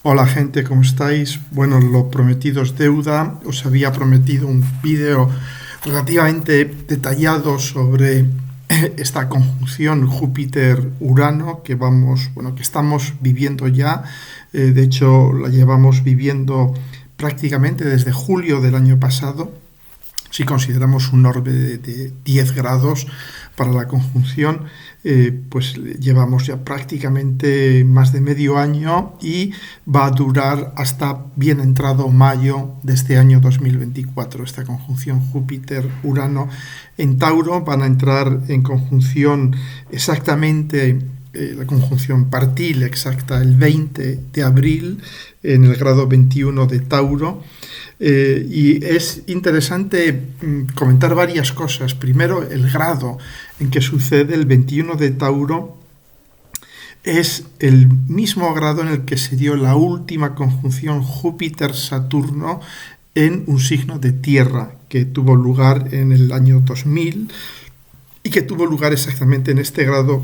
Hola gente, ¿cómo estáis? Bueno, lo prometido es deuda. Os había prometido un vídeo relativamente detallado sobre esta conjunción Júpiter-Urano que estamos viviendo ya. De hecho, la llevamos viviendo prácticamente desde julio del año pasado. Si consideramos un orbe de 10 grados para la conjunción, pues llevamos ya prácticamente más de medio año y va a durar hasta bien entrado mayo de este año 2024. Esta conjunción Júpiter-Urano en Tauro van a entrar en conjunción exactamente, la conjunción partil exacta el 20 de abril en el grado 21 de Tauro. Y es interesante comentar varias cosas. Primero, el grado en que sucede el 21 de Tauro es el mismo grado en el que se dio la última conjunción Júpiter-Saturno en un signo de tierra, que tuvo lugar en el año 2000 y que tuvo lugar exactamente en este grado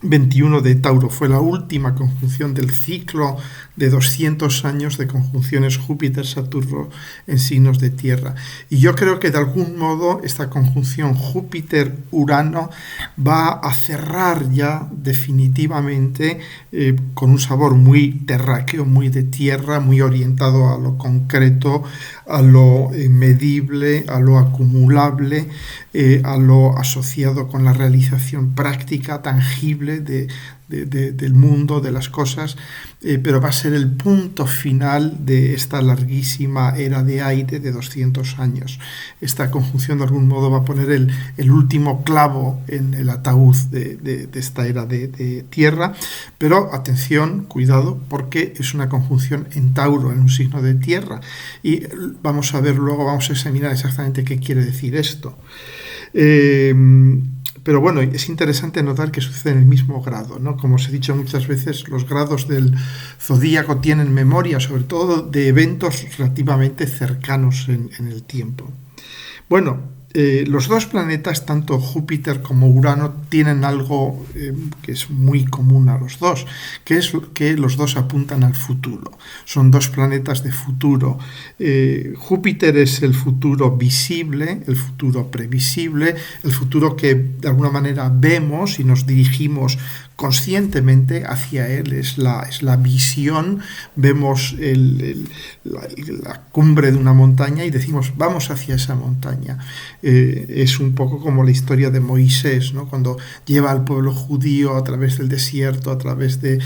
21 de Tauro. Fue la última conjunción del ciclo de 200 años de conjunciones Júpiter-Saturno en signos de tierra. Y yo creo que de algún modo esta conjunción Júpiter-Urano va a cerrar ya definitivamente con un sabor muy terráqueo, muy de tierra, muy orientado a lo concreto, a lo medible, a lo acumulable, a lo asociado con la realización práctica, tangible del mundo, de las cosas, pero va a ser el punto final de esta larguísima era de aire de 200 años. Esta conjunción de algún modo va a poner el último clavo en el ataúd de esta era de tierra, pero atención, cuidado, porque es una conjunción en Tauro, en un signo de tierra, y vamos a ver luego, vamos a examinar exactamente qué quiere decir esto. Pero bueno, es interesante notar que sucede en el mismo grado, ¿no? Como os he dicho muchas veces, los grados del zodíaco tienen memoria, sobre todo de eventos relativamente cercanos en el tiempo. Bueno, los dos planetas, tanto Júpiter como Urano, tienen algo que es muy común a los dos, que es que los dos apuntan al futuro. Son dos planetas de futuro. Júpiter es el futuro visible, el futuro previsible, el futuro que de alguna manera vemos y nos dirigimos conscientemente hacia él, es la visión. Vemos la cumbre de una montaña y decimos vamos hacia esa montaña. Es un poco como la historia de Moisés, ¿no? Cuando lleva al pueblo judío a través del desierto, a través de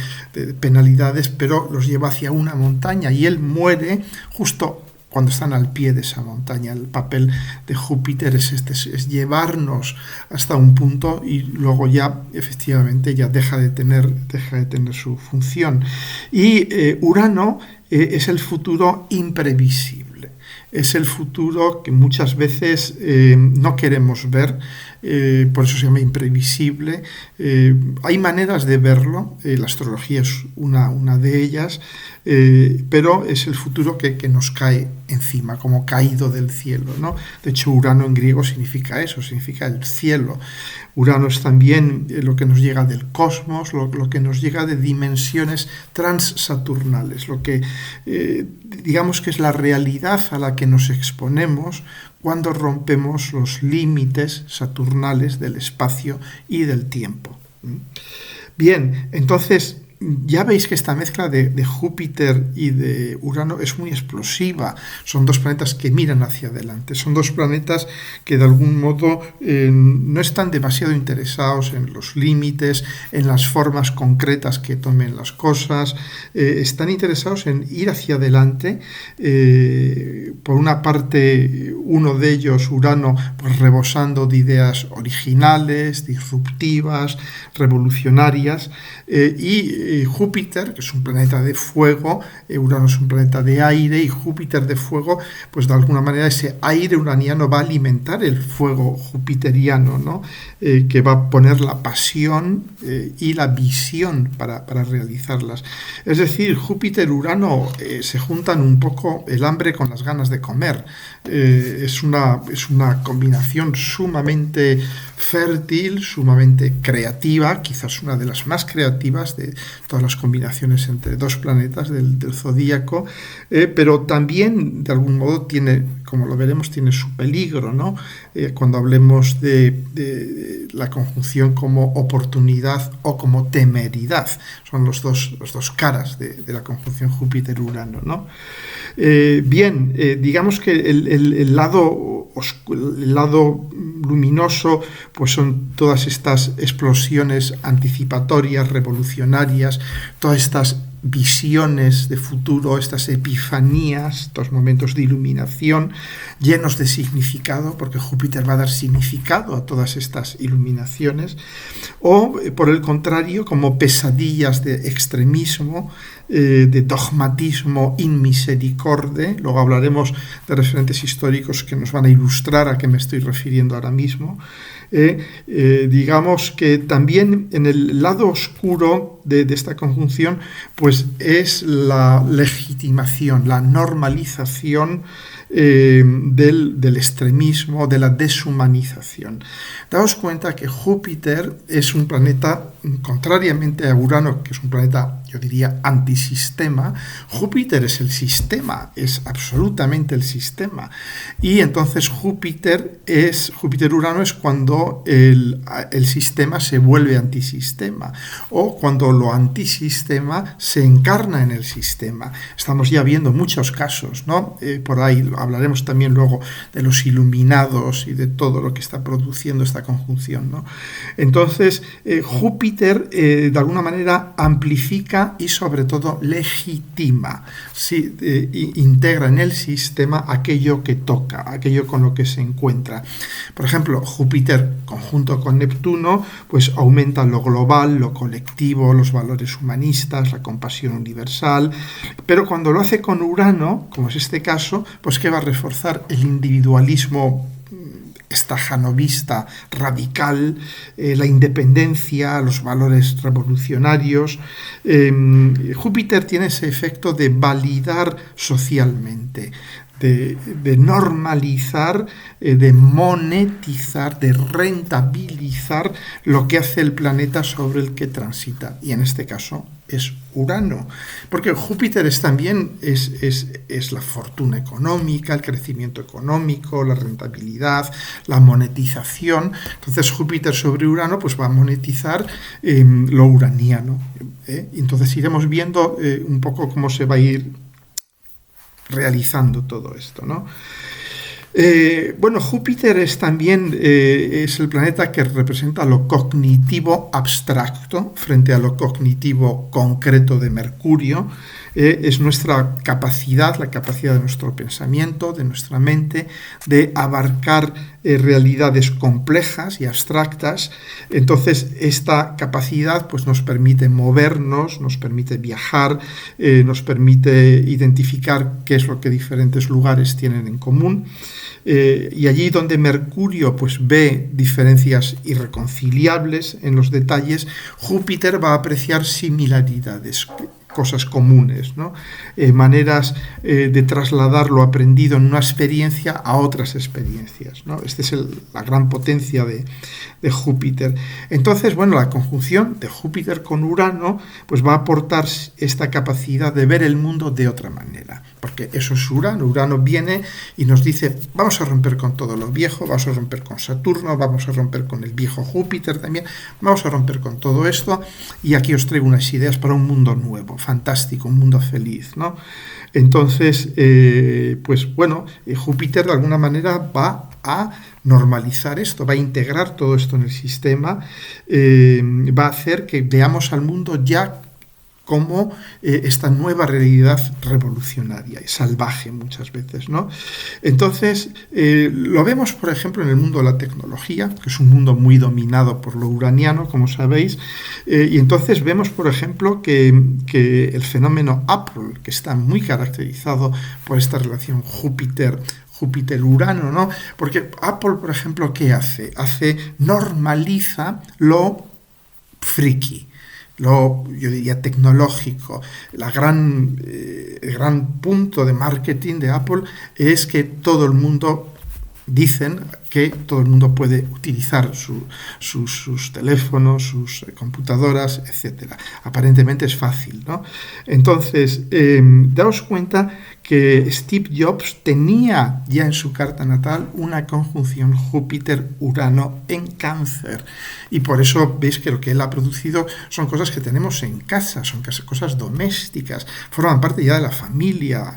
penalidades, pero los lleva hacia una montaña y él muere justo cuando están al pie de esa montaña. El papel de Júpiter es llevarnos hasta un punto y luego ya efectivamente ya deja de tener su función. Y Urano es el futuro imprevisible. Es el futuro que muchas veces no queremos ver, por eso se llama imprevisible. Hay maneras de verlo, la astrología es una de ellas, pero es el futuro que nos cae encima, como caído del cielo, ¿no? De hecho, Urano en griego significa eso, significa el cielo. Urano es también lo que nos llega del cosmos, lo que nos llega de dimensiones transsaturnales, lo que digamos que es la realidad a la que nos exponemos cuando rompemos los límites saturnales del espacio y del tiempo. Bien, entonces ya veis que esta mezcla de Júpiter y de Urano es muy explosiva. Son dos planetas que miran hacia adelante. Son dos planetas que de algún modo no están demasiado interesados en los límites, en las formas concretas que tomen las cosas. Están interesados en ir hacia adelante. Por una parte, uno de ellos, Urano, pues rebosando de ideas originales, disruptivas, revolucionarias, y Júpiter, que es un planeta de fuego, Urano es un planeta de aire, y Júpiter de fuego, pues de alguna manera ese aire uraniano va a alimentar el fuego jupiteriano, ¿no? Que va a poner la pasión y la visión para realizarlas. Es decir, Júpiter-Urano se juntan un poco el hambre con las ganas de comer. Es una combinación sumamente fértil, sumamente creativa, quizás una de las más creativas de todas las combinaciones entre dos planetas del zodíaco, pero también de algún modo tiene, como lo veremos, tiene su peligro, ¿no? Cuando hablemos de la conjunción como oportunidad o como temeridad, son los dos caras de la conjunción Júpiter-Urano, ¿no? Digamos que el lado luminoso pues son todas estas explosiones anticipatorias, revolucionarias, todas estas visiones de futuro, estas epifanías, estos momentos de iluminación llenos de significado, porque Júpiter va a dar significado a todas estas iluminaciones, o por el contrario, como pesadillas de extremismo, de dogmatismo inmisericorde. Luego hablaremos de referentes históricos que nos van a ilustrar a qué me estoy refiriendo ahora mismo. Digamos que también en el lado oscuro de esta conjunción pues es la legitimación, la normalización del extremismo, de la deshumanización. Daos cuenta que Júpiter es un planeta, contrariamente a Urano, que es un planeta, yo diría, antisistema. Júpiter es el sistema, es absolutamente el sistema. Y entonces Júpiter-Urano es cuando el sistema se vuelve antisistema, o cuando lo antisistema se encarna en el sistema. Estamos ya viendo muchos casos, ¿no? Por ahí hablaremos también luego de los iluminados y de todo lo que está produciendo esta conjunción, ¿no? Entonces, Júpiter de alguna manera amplifica y sobre todo legitima, ¿sí? Integra en el sistema aquello que toca, aquello con lo que se encuentra. Por ejemplo, Júpiter conjunto con Neptuno pues aumenta lo global, lo colectivo, los valores humanistas, la compasión universal, pero cuando lo hace con Urano, como es este caso, pues que va a reforzar el individualismo estajanovista radical, la independencia, los valores revolucionarios. Júpiter tiene ese efecto de validar socialmente, de normalizar, de monetizar, de rentabilizar lo que hace el planeta sobre el que transita. Y en este caso es Urano, porque Júpiter también es la fortuna económica, el crecimiento económico, la rentabilidad, la monetización. Entonces Júpiter sobre Urano pues va a monetizar lo uraniano. Entonces iremos viendo un poco cómo se va a ir realizando todo esto, ¿no? Júpiter también es el planeta que representa lo cognitivo abstracto frente a lo cognitivo concreto de Mercurio. Es nuestra capacidad, la capacidad de nuestro pensamiento, de nuestra mente, de abarcar realidades complejas y abstractas. Entonces, esta capacidad pues, nos permite movernos, nos permite viajar, nos permite identificar qué es lo que diferentes lugares tienen en común. Y allí donde Mercurio pues, ve diferencias irreconciliables en los detalles, Júpiter va a apreciar similaridades, cosas comunes, ¿no? Maneras de trasladar lo aprendido en una experiencia a otras experiencias, ¿no? Esta es la gran potencia de Júpiter. Entonces, la conjunción de Júpiter con Urano pues va a aportar esta capacidad de ver el mundo de otra manera, porque eso es Urano. Urano viene y nos dice, vamos a romper con todo lo viejo, vamos a romper con Saturno, vamos a romper con el viejo Júpiter también, vamos a romper con todo esto, y aquí os traigo unas ideas para un mundo nuevo, fantástico, un mundo feliz, ¿no? Entonces, Júpiter de alguna manera va a normalizar esto, va a integrar todo esto en el sistema, va a hacer que veamos al mundo ya como esta nueva realidad revolucionaria y salvaje muchas veces, ¿no? Entonces, lo vemos, por ejemplo, en el mundo de la tecnología, que es un mundo muy dominado por lo uraniano, como sabéis, y entonces vemos, por ejemplo, que el fenómeno Apple, que está muy caracterizado por esta relación Júpiter-Urano, ¿no? Porque Apple, por ejemplo, ¿qué hace? Normaliza lo friki, yo diría tecnológico. El gran punto de marketing de Apple es que todo el mundo dicen que todo el mundo puede utilizar sus teléfonos, sus computadoras, etc. Aparentemente es fácil, ¿no? Entonces, daos cuenta que Steve Jobs tenía ya en su carta natal una conjunción Júpiter-Urano en Cáncer. Y por eso veis que lo que él ha producido son cosas que tenemos en casa, son cosas domésticas, forman parte ya de la familia,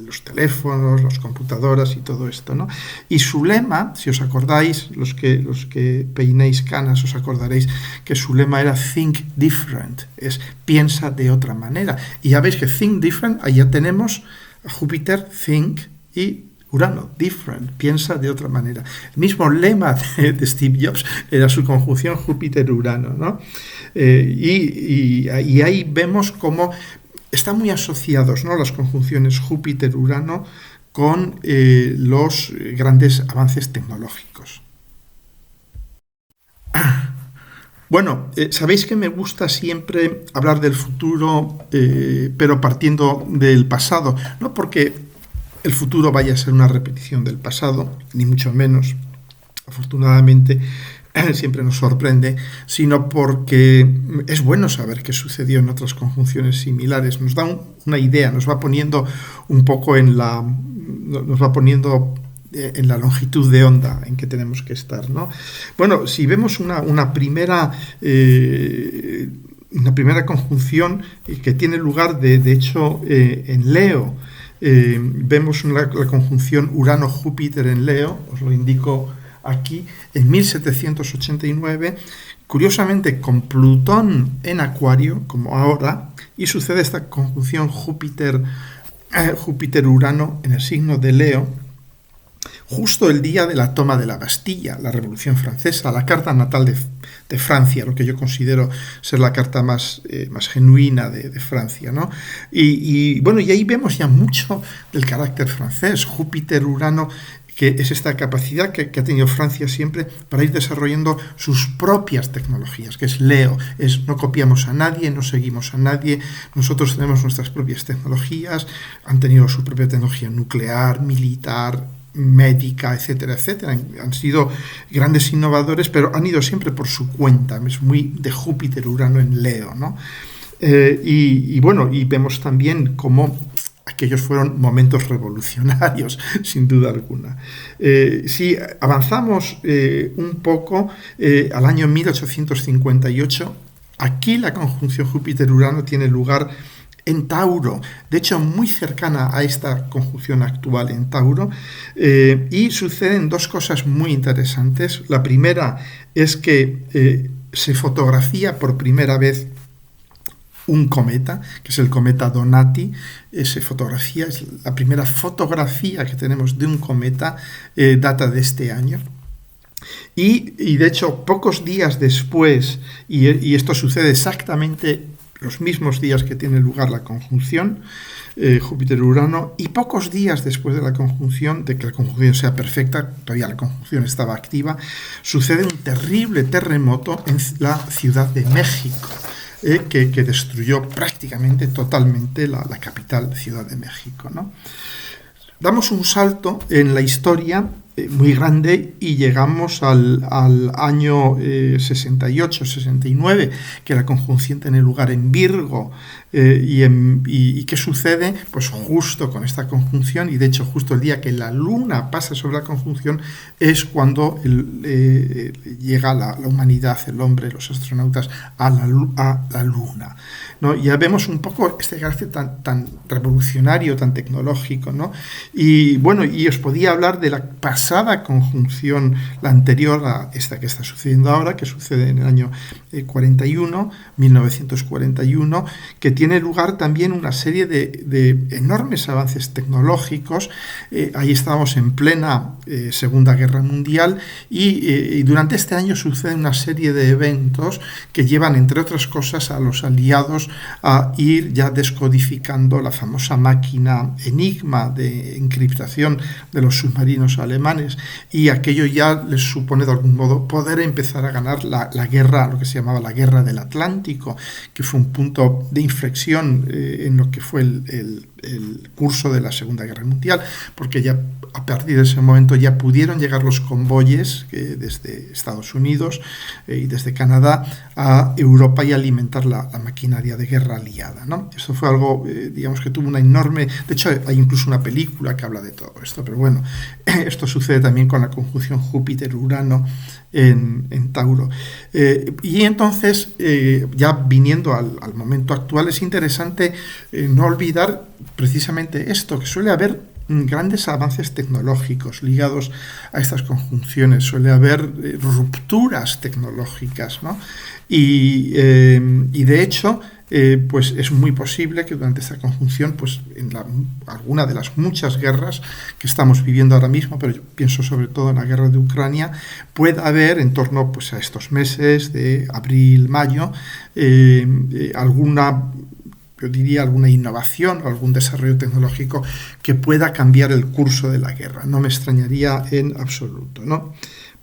los teléfonos, las computadoras y todo esto, ¿no? Y su lema, si os acordáis, los que peinéis canas, os acordaréis que su lema era Think Different, es piensa de otra manera. Y ya veis que Think Different, ahí ya tenemos a Júpiter, Think, y Urano, Different, piensa de otra manera. El mismo lema de Steve Jobs era su conjunción Júpiter-Urano, ¿no? Y ahí vemos cómo están muy asociados, ¿no?, las conjunciones Júpiter-Urano con los grandes avances tecnológicos. Bueno, sabéis que me gusta siempre hablar del futuro, pero partiendo del pasado, no porque el futuro vaya a ser una repetición del pasado, ni mucho menos, afortunadamente, siempre nos sorprende, sino porque es bueno saber qué sucedió en otras conjunciones similares. Nos da una idea, nos va poniendo un poco en la longitud de onda en que tenemos que estar, ¿no? Bueno, si vemos una primera conjunción que tiene lugar, de hecho, en Leo, vemos la conjunción Urano-Júpiter en Leo, os lo indico aquí, en 1789, curiosamente con Plutón en Acuario, como ahora, y sucede esta conjunción Júpiter-Urano en el signo de Leo, justo el día de la toma de la Bastilla, la Revolución Francesa, la carta natal de Francia, lo que yo considero ser la carta más genuina de Francia, ¿no? Y ahí vemos ya mucho del carácter francés. Júpiter-Urano, que es esta capacidad que ha tenido Francia siempre para ir desarrollando sus propias tecnologías, que es Leo, no copiamos a nadie, no seguimos a nadie, nosotros tenemos nuestras propias tecnologías, han tenido su propia tecnología nuclear, militar, médica, etcétera, etcétera. Han sido grandes innovadores, pero han ido siempre por su cuenta, es muy de Júpiter-Urano en Leo, ¿no? Y vemos también cómo aquellos fueron momentos revolucionarios, sin duda alguna. Si avanzamos un poco al año 1858, aquí la conjunción Júpiter-Urano tiene lugar en Tauro, de hecho muy cercana a esta conjunción actual en Tauro, y suceden dos cosas muy interesantes. La primera es que se fotografía por primera vez un cometa, que es el cometa Donati. Es la primera fotografía que tenemos de un cometa, data de este año. Y de hecho, pocos días después, y esto sucede exactamente los mismos días que tiene lugar la conjunción Júpiter-Urano, y pocos días después de que la conjunción sea perfecta, todavía la conjunción estaba activa, sucede un terrible terremoto en la Ciudad de México, que destruyó prácticamente totalmente la capital, Ciudad de México, ¿no? Damos un salto en la historia muy grande y llegamos al año 68-69, que la conjunción tiene lugar en Virgo. ¿Y qué sucede? Pues justo con esta conjunción, y de hecho justo el día que la Luna pasa sobre la conjunción, es cuando llega la humanidad, el hombre, los astronautas, a la Luna, ¿no? Ya vemos un poco este carácter tan revolucionario, tan tecnológico, ¿no? Y os podía hablar de la pasada conjunción, la anterior a esta que está sucediendo ahora, que sucede en el año 1941, que tiene lugar también una serie de enormes avances tecnológicos. Ahí estábamos en plena Segunda Guerra Mundial, y durante este año sucede una serie de eventos que llevan, entre otras cosas, a los aliados a ir ya descodificando la famosa máquina Enigma de encriptación de los submarinos alemanes, y aquello ya les supone de algún modo poder empezar a ganar la guerra, lo que se llamaba la Guerra del Atlántico, que fue un punto de inflexión inflexión en lo que fue el curso de la Segunda Guerra Mundial, porque ya a partir de ese momento ya pudieron llegar los convoyes desde Estados Unidos y desde Canadá a Europa y alimentar la maquinaria de guerra aliada, ¿no? Esto fue algo, digamos, que tuvo una enorme... De hecho, hay incluso una película que habla de todo esto, pero bueno, esto sucede también con la conjunción Júpiter-Urano en Tauro. Y entonces, ya viniendo al momento actual, es interesante no olvidar precisamente esto, que suele haber grandes avances tecnológicos ligados a estas conjunciones, suele haber rupturas tecnológicas, ¿no? Y de hecho, pues es muy posible que durante esta conjunción, pues en alguna de las muchas guerras que estamos viviendo ahora mismo, pero yo pienso sobre todo en la guerra de Ucrania, pueda haber en torno, pues, a estos meses de abril, mayo, yo diría alguna innovación o algún desarrollo tecnológico que pueda cambiar el curso de la guerra. No me extrañaría en absoluto, ¿no?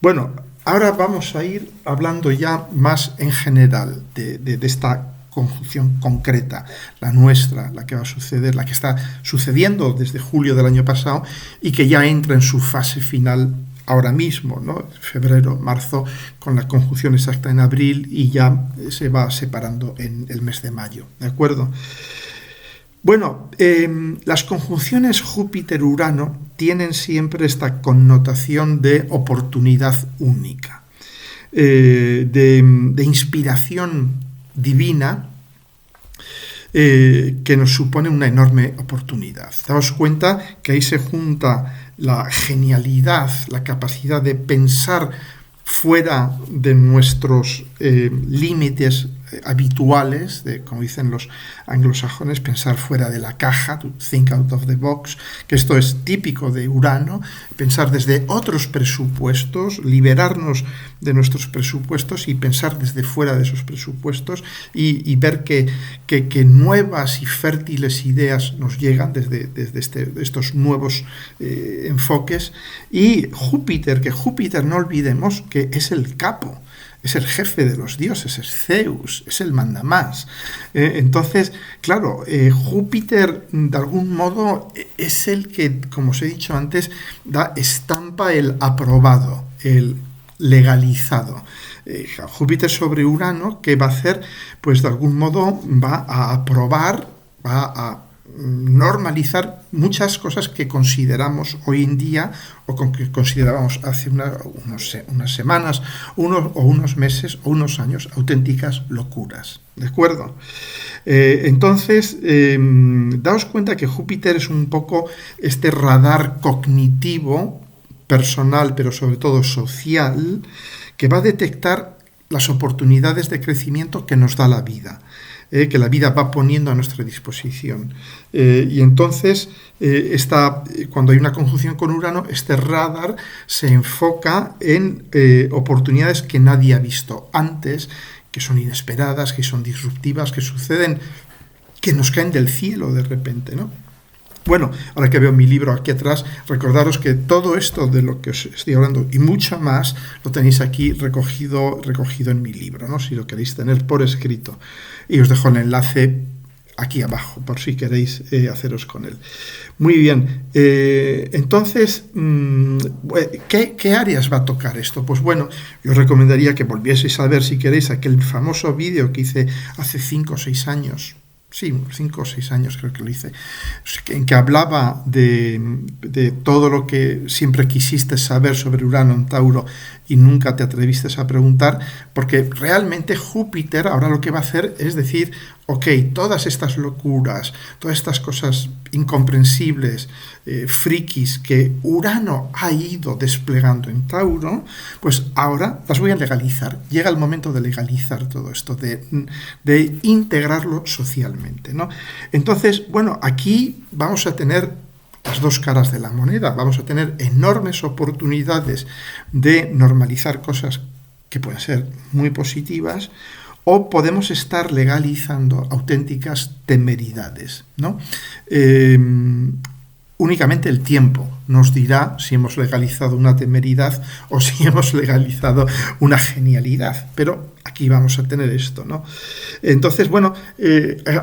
Bueno, ahora vamos a ir hablando ya más en general de esta conjunción concreta, la nuestra, la que va a suceder, la que está sucediendo desde julio del año pasado y que ya entra en su fase final ahora mismo, ¿no? Febrero, marzo, con la conjunción exacta en abril y ya se va separando en el mes de mayo, ¿de acuerdo? Bueno, las conjunciones Júpiter-Urano tienen siempre esta connotación de oportunidad única, de inspiración divina, que nos supone una enorme oportunidad. Daos cuenta que ahí se junta la genialidad, la capacidad de pensar fuera de nuestros límites habituales, como dicen los anglosajones, pensar fuera de la caja, to think out of the box, que esto es típico de Urano, pensar desde otros presupuestos, liberarnos de nuestros presupuestos y pensar desde fuera de esos presupuestos y ver que nuevas y fértiles ideas nos llegan desde estos nuevos enfoques. Y Júpiter, que Júpiter no olvidemos que es el capo, es el jefe de los dioses, es Zeus, es el mandamás. Entonces, claro, Júpiter de algún modo es el que, como os he dicho antes, estampa el aprobado, el legalizado. Júpiter sobre Urano, ¿qué va a hacer? Pues de algún modo va a aprobar, va a normalizar muchas cosas que consideramos hoy en día o que considerábamos hace unas semanas, unos meses o unos años auténticas locuras, ¿de acuerdo? Entonces, daos cuenta que Júpiter es un poco este radar cognitivo, personal, pero sobre todo social, que va a detectar las oportunidades de crecimiento que nos da la vida. Que la vida va poniendo a nuestra disposición. Y entonces, cuando hay una conjunción con Urano, este radar se enfoca en oportunidades que nadie ha visto antes, que son inesperadas, que son disruptivas, que suceden, que nos caen del cielo de repente, ¿no? Bueno, ahora que veo mi libro aquí atrás, recordaros que todo esto de lo que os estoy hablando y mucho más lo tenéis aquí recogido en mi libro, ¿no? Si lo queréis tener por escrito. Y os dejo el enlace aquí abajo, por si queréis haceros con él. Muy bien, entonces, ¿qué áreas va a tocar esto? Pues bueno, yo os recomendaría que volvieseis a ver, si queréis, aquel famoso vídeo que hice hace 5 o 6 años, sí, 5 o 6 años creo que lo hice, en que hablaba de todo lo que siempre quisiste saber sobre Urano en Tauro y nunca te atreviste a preguntar, porque realmente Júpiter ahora lo que va a hacer es decir, ok, todas estas locuras, todas estas cosas incomprensibles, frikis que Urano ha ido desplegando en Tauro, pues ahora las voy a legalizar. Llega el momento de legalizar todo esto, de integrarlo socialmente, ¿no? Entonces, bueno, aquí vamos a tener las dos caras de la moneda. Vamos a tener enormes oportunidades de normalizar cosas que pueden ser muy positivas, o podemos estar legalizando auténticas temeridades, ¿no? Únicamente el tiempo nos dirá si hemos legalizado una temeridad o si hemos legalizado una genialidad, pero aquí vamos a tener esto, ¿no? Entonces, bueno,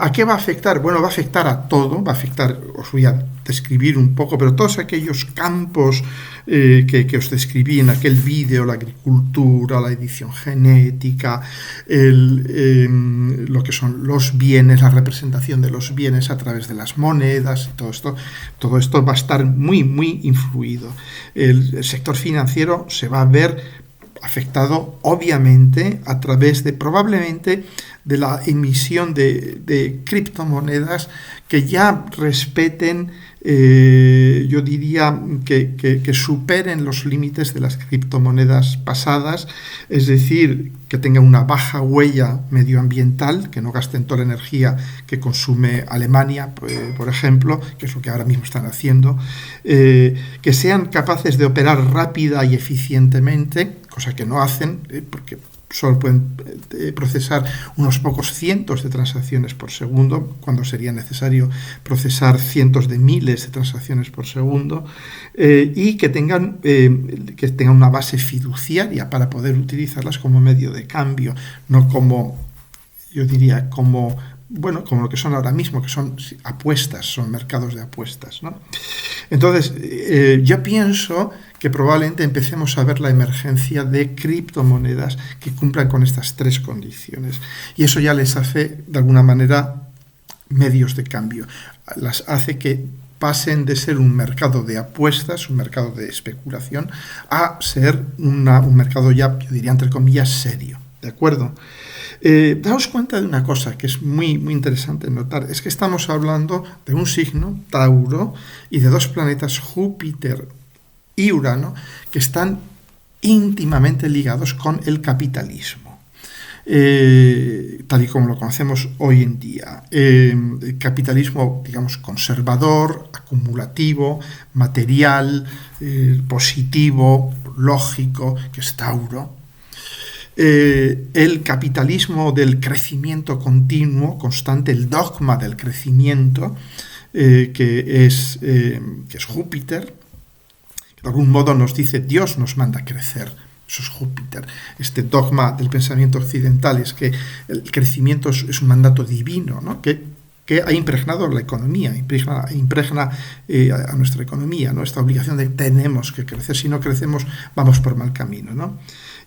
¿a qué va a afectar? Bueno, va a afectar a todo, va a afectar, os voy a describir un poco, pero todos aquellos campos que os describí en aquel vídeo, la agricultura, la edición genética, lo que son los bienes, la representación de los bienes a través de las monedas, todo esto va a estar muy, muy influido. El sector financiero se va a ver afectado obviamente a través de probablemente de la emisión de criptomonedas que ya respeten, yo diría que superen los límites de las criptomonedas pasadas, es decir, que tengan una baja huella medioambiental, que no gasten toda la energía que consume Alemania, por ejemplo, que es lo que ahora mismo están haciendo, que sean capaces de operar rápida y eficientemente, cosa que no hacen, porque solo pueden procesar unos pocos cientos de transacciones por segundo, cuando sería necesario procesar cientos de miles de transacciones por segundo, y que tengan una base fiduciaria para poder utilizarlas como medio de cambio, no como, yo diría, como lo que son ahora mismo, que son apuestas, son mercados de apuestas, ¿no? Entonces, yo pienso que probablemente empecemos a ver la emergencia de criptomonedas que cumplan con estas tres condiciones. Y eso ya les hace, de alguna manera, medios de cambio. Las hace que pasen de ser un mercado de apuestas, un mercado de especulación, a ser un mercado ya, yo diría, entre comillas, serio. ¿De acuerdo? Daos cuenta de una cosa que es muy, muy interesante notar, es que estamos hablando de un signo, Tauro, y de dos planetas, Júpiter y Urano, que están íntimamente ligados con el capitalismo, tal y como lo conocemos hoy en día. El capitalismo, digamos, conservador, acumulativo, material, positivo, lógico, que es Tauro. El capitalismo del crecimiento continuo, constante, el dogma del crecimiento, que es Júpiter, que de algún modo nos dice Dios nos manda a crecer. Eso es Júpiter. Este dogma del pensamiento occidental es que el crecimiento es un mandato divino, ¿no? que ha impregnado la economía, impregna a nuestra economía, ¿no? Esta obligación de tenemos que crecer, si no crecemos vamos por mal camino, ¿no?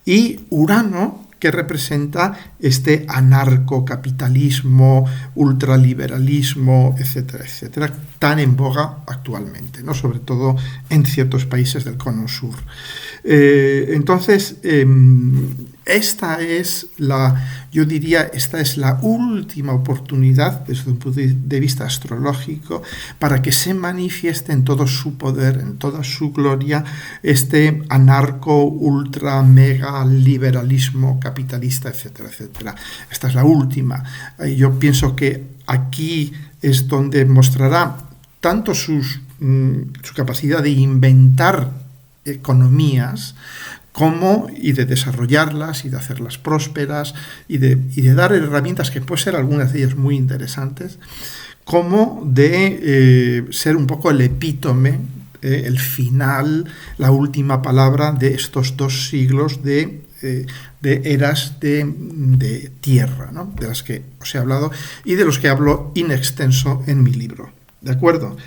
Y Urano, que representa este anarcocapitalismo, ultraliberalismo, etcétera, etcétera, tan en boga actualmente, ¿no? Sobre todo en ciertos países del cono sur. Entonces, esta es la última oportunidad desde un punto de vista astrológico para que se manifieste en todo su poder, en toda su gloria, este anarco, ultra, mega liberalismo capitalista, etcétera, etcétera. Esta es la última. Yo pienso que aquí es donde mostrará tanto su capacidad de inventar economías y de desarrollarlas y de hacerlas prósperas y de dar herramientas que pueden ser algunas de ellas muy interesantes, como de ser un poco el epítome, el final, la última palabra de estos 2 siglos de eras de tierra, ¿no? De las que os he hablado y de los que hablo in extenso en mi libro. ¿De acuerdo?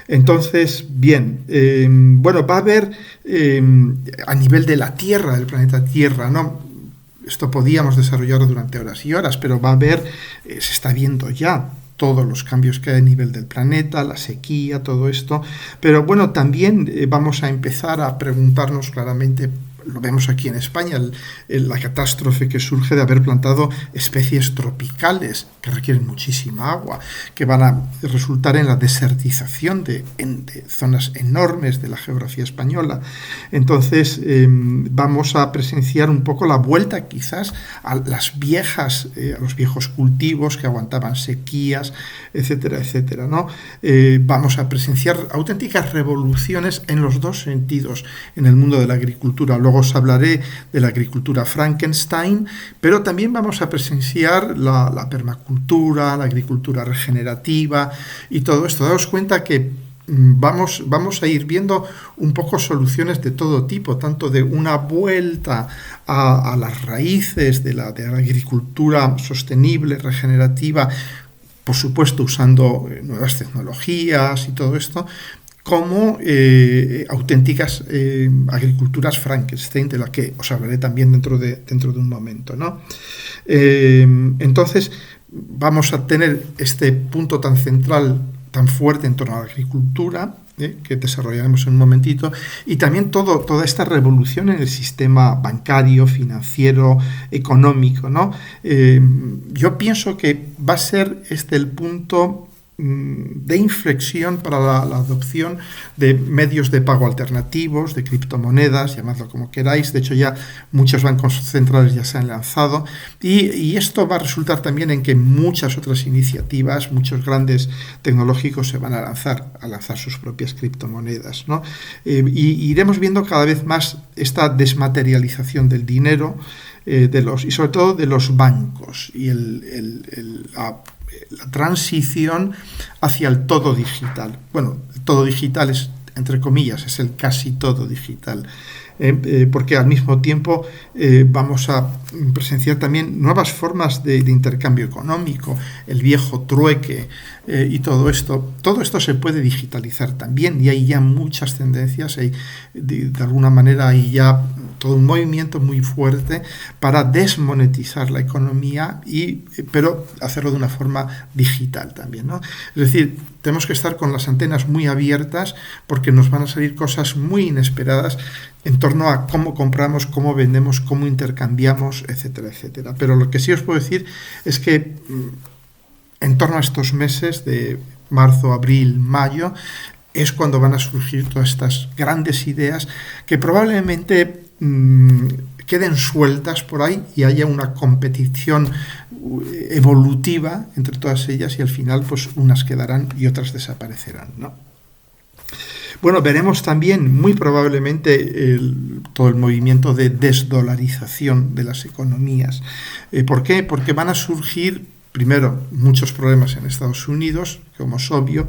Entonces, bien, va a haber a nivel de la Tierra, del planeta Tierra, ¿no? Esto podíamos desarrollarlo durante horas y horas, pero va a haber, se está viendo ya todos los cambios que hay a nivel del planeta, la sequía, todo esto, pero bueno, también vamos a empezar a preguntarnos claramente, lo vemos aquí en España, la catástrofe que surge de haber plantado especies tropicales que requieren muchísima agua, que van a resultar en la desertización de zonas enormes de la geografía española. Entonces vamos a presenciar un poco la vuelta quizás a los viejos cultivos que aguantaban sequías, etcétera, etcétera, ¿no? Vamos a presenciar auténticas revoluciones en los 2 sentidos en el mundo de la agricultura. Luego os hablaré de la agricultura Frankenstein, pero también vamos a presenciar la permacultura, la agricultura regenerativa y todo esto. Daos cuenta que vamos a ir viendo un poco soluciones de todo tipo, tanto de una vuelta a las raíces de la agricultura sostenible, regenerativa, por supuesto usando nuevas tecnologías y todo esto, como auténticas agriculturas Frankenstein, de la que os hablaré también dentro de un momento, ¿no? Entonces, vamos a tener este punto tan central, tan fuerte en torno a la agricultura, que desarrollaremos en un momentito, y también toda esta revolución en el sistema bancario, financiero, económico, ¿no? Yo pienso que va a ser este el punto de inflexión para la adopción de medios de pago alternativos, de criptomonedas, llamadlo como queráis. De hecho, ya muchos bancos centrales ya se han lanzado, y esto va a resultar también en que muchas otras iniciativas, muchos grandes tecnológicos se van a lanzar sus propias criptomonedas, ¿no? Y iremos viendo cada vez más esta desmaterialización del dinero, y sobre todo de los bancos, y la transición hacia el todo digital. Bueno, el todo digital es, entre comillas, es el casi todo digital, porque al mismo tiempo vamos a presenciar también nuevas formas de intercambio económico, el viejo trueque, y todo esto se puede digitalizar también, y hay ya muchas tendencias, de alguna manera hay ya todo un movimiento muy fuerte para desmonetizar la economía, pero hacerlo de una forma digital también, ¿no? Es decir, tenemos que estar con las antenas muy abiertas, porque nos van a salir cosas muy inesperadas en torno a cómo compramos, cómo vendemos, cómo intercambiamos, etcétera, etcétera. Pero lo que sí os puedo decir es que en torno a estos meses de marzo, abril, mayo, es cuando van a surgir todas estas grandes ideas que probablemente queden sueltas por ahí y haya una competición evolutiva entre todas ellas, y al final pues unas quedarán y otras desaparecerán, ¿no? Bueno, veremos también muy probablemente todo el movimiento de desdolarización de las economías. ¿Por qué? Porque van a surgir, primero, muchos problemas en Estados Unidos, como es obvio,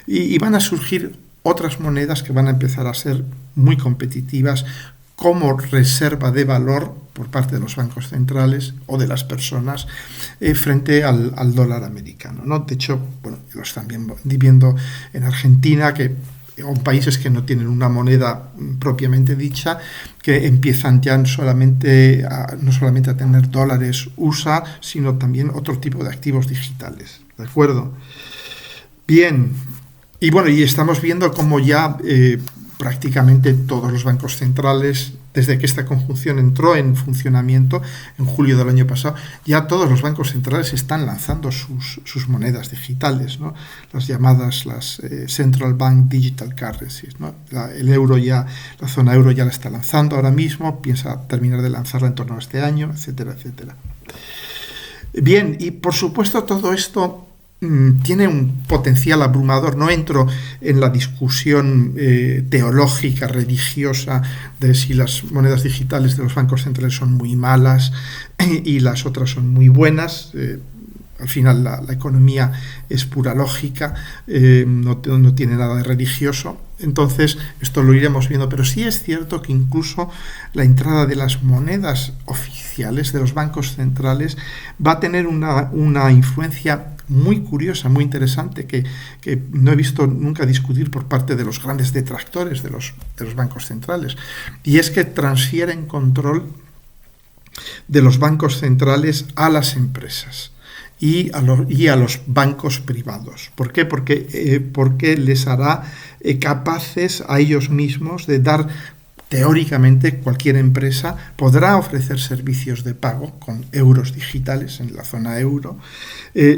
y van a surgir otras monedas que van a empezar a ser muy competitivas como reserva de valor por parte de los bancos centrales o de las personas frente al dólar americano, ¿no? De hecho, bueno, lo están viendo en Argentina, o países que no tienen una moneda propiamente dicha, que empiezan ya no solamente a tener dólares USA, sino también otro tipo de activos digitales, ¿de acuerdo? Bien, y bueno, y estamos viendo cómo ya prácticamente todos los bancos centrales, desde que esta conjunción entró en funcionamiento en julio del año pasado, ya todos los bancos centrales están lanzando sus monedas digitales, ¿no? Las llamadas Central Bank Digital Currencies, ¿no? El euro ya, la zona euro ya la está lanzando ahora mismo, piensa terminar de lanzarla en torno a este año, etcétera, etcétera. Bien, y por supuesto todo esto tiene un potencial abrumador. No entro en la discusión teológica, religiosa, de si las monedas digitales de los bancos centrales son muy malas y las otras son muy buenas. Al final la economía es pura lógica, no tiene nada de religioso. Entonces esto lo iremos viendo, pero sí es cierto que incluso la entrada de las monedas oficiales de los bancos centrales va a tener una influencia muy curiosa, muy interesante, que no he visto nunca discutir por parte de los grandes detractores de los bancos centrales, y es que transfieren control de los bancos centrales a las empresas y a los bancos privados. ¿Por qué? Porque les hará capaces a ellos mismos de dar. Teóricamente, cualquier empresa podrá ofrecer servicios de pago con euros digitales en la zona euro,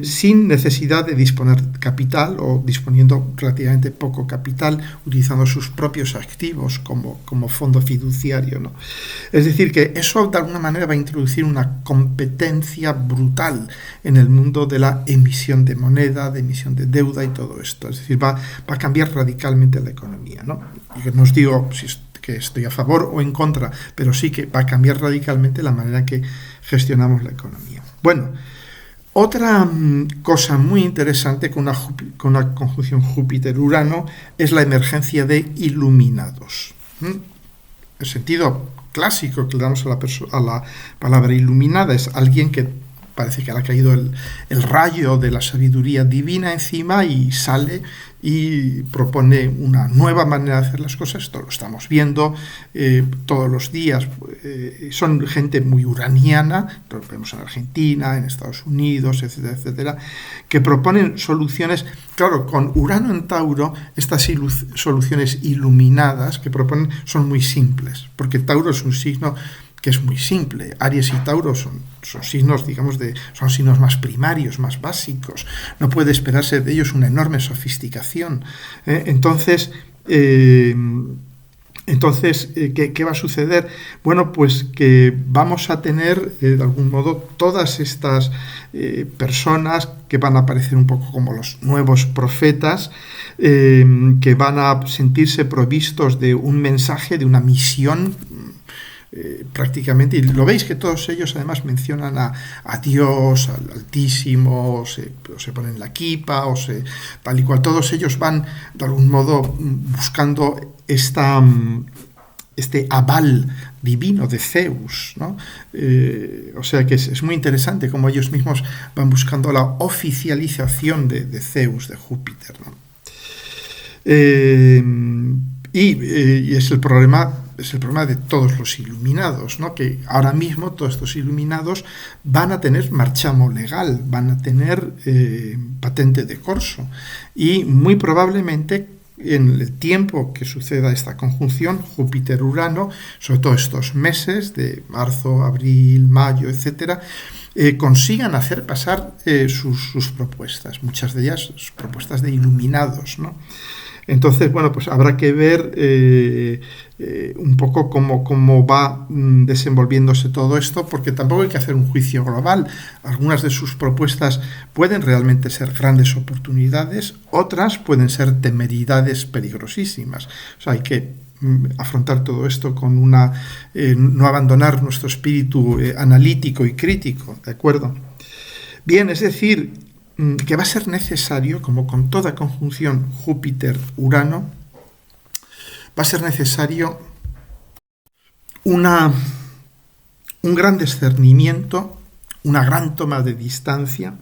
sin necesidad de disponer capital, o disponiendo relativamente poco capital, utilizando sus propios activos como fondo fiduciario, ¿no? Es decir, que eso de alguna manera va a introducir una competencia brutal en el mundo de la emisión de moneda, de emisión de deuda y todo esto. Es decir, va a cambiar radicalmente la economía, ¿no? Y no os digo que estoy a favor o en contra, pero sí que va a cambiar radicalmente la manera que gestionamos la economía. Bueno, Otra cosa muy interesante con una conjunción Júpiter-Urano es la emergencia de iluminados. El sentido clásico que le damos a la palabra iluminada es alguien que parece que le ha caído el rayo de la sabiduría divina encima y sale y propone una nueva manera de hacer las cosas. Esto lo estamos viendo todos los días. Son gente muy uraniana, lo vemos en Argentina, en Estados Unidos, etcétera, etcétera, que proponen soluciones. Claro, con Urano en Tauro, estas soluciones iluminadas que proponen son muy simples, porque Tauro es un signo que es muy simple. Aries y Tauro son signos, digamos, son signos más primarios, más básicos. No puede esperarse de ellos una enorme sofisticación. Entonces, ¿qué va a suceder? Bueno, pues que vamos a tener, de algún modo, todas estas personas que van a aparecer un poco como los nuevos profetas, que van a sentirse provistos de un mensaje, de una misión, prácticamente, y lo veis que todos ellos además mencionan a Dios, al Altísimo, se ponen la kipa, tal y cual. Todos ellos van de algún modo buscando este aval divino de Zeus, ¿no? O sea que es muy interesante cómo ellos mismos van buscando la oficialización de Zeus, de Júpiter, ¿no? Y es el problema de todos los iluminados, ¿no? Que ahora mismo todos estos iluminados van a tener marchamo legal, van a tener patente de corso, y muy probablemente en el tiempo que suceda esta conjunción Júpiter-Urano, sobre todo estos meses de marzo, abril, mayo, etcétera, consigan hacer pasar sus propuestas, muchas de ellas propuestas de iluminados, ¿no? Entonces, bueno, pues habrá que ver un poco cómo va desenvolviéndose todo esto, porque tampoco hay que hacer un juicio global. Algunas de sus propuestas pueden realmente ser grandes oportunidades, otras pueden ser temeridades peligrosísimas. O sea, hay que afrontar todo esto con no abandonar nuestro espíritu analítico y crítico, ¿de acuerdo? Bien, es decir, que va a ser necesario, como con toda conjunción Júpiter-Urano, va a ser necesario un gran discernimiento, una gran toma de distancia.